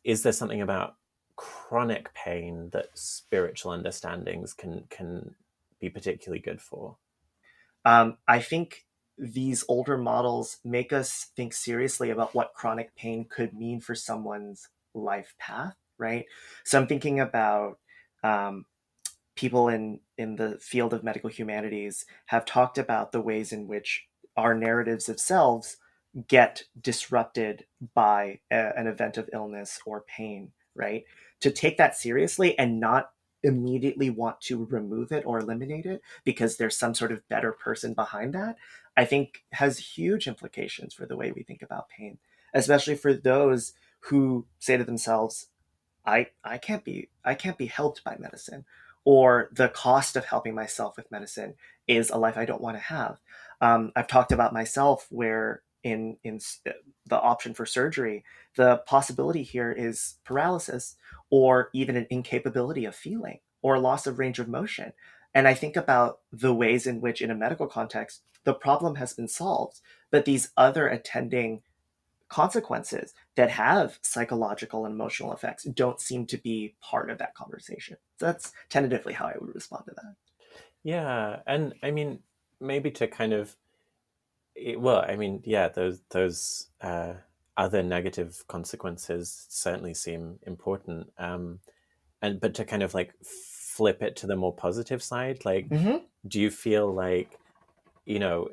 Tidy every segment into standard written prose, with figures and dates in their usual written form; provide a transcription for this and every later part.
is there something about chronic pain that spiritual understandings can be particularly good for? I think these older models make us think seriously about what chronic pain could mean for someone's life path, right? So I'm thinking about um, people in the field of medical humanities have talked about the ways in which our narratives of selves get disrupted by an event of illness or pain, right? To take that seriously and not immediately want to remove it or eliminate it because there's some sort of better person behind that, I think has huge implications for the way we think about pain, especially for those who say to themselves, I can't be helped by medicine, or the cost of helping myself with medicine is a life I don't want to have. I've talked about myself where in the option for surgery, the possibility here is paralysis or even an incapability of feeling or loss of range of motion. And I think about the ways in which, in a medical context, the problem has been solved, but these other attending consequences that have psychological and emotional effects don't seem to be part of that conversation. So that's tentatively how I would respond to that. Yeah, and I mean, maybe to kind of well, I mean, yeah, those other negative consequences certainly seem important. And but to kind of like flip it to the more positive side, like, Mm-hmm. do you feel like, you know,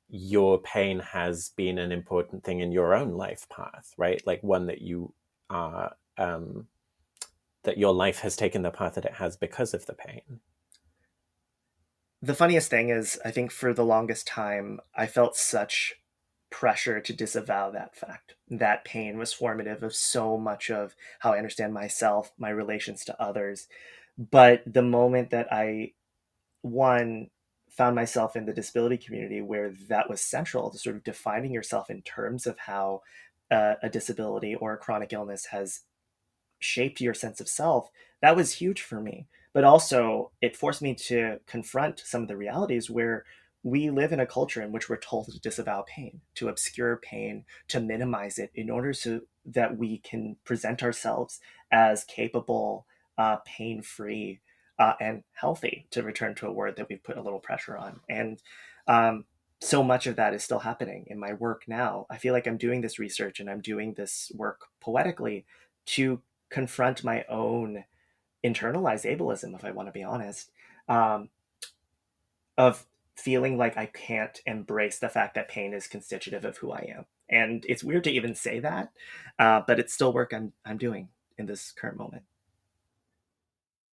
your pain has been an important thing in your own life path, right? Like one that you are, that your life has taken the path that it has because of the pain. The funniest thing is, I think for the longest time, I felt such pressure to disavow that fact. That pain was formative of so much of how I understand myself, my relations to others. But the moment that I, one, found myself in the disability community where that was central to sort of defining yourself in terms of how a disability or a chronic illness has shaped your sense of self, that was huge for me. But also, it forced me to confront some of the realities where we live in a culture in which we're told to disavow pain, to obscure pain, to minimize it in order so that we can present ourselves as capable, pain free, and healthy, to return to a word that we've put a little pressure on. And um, so much of that is still happening in my work now. I feel like I'm doing this research and I'm doing this work poetically to confront my own internalized ableism, if I want to be honest, um, of feeling like I can't embrace the fact that pain is constitutive of who I am. And it's weird to even say that, but it's still work I'm doing in this current moment.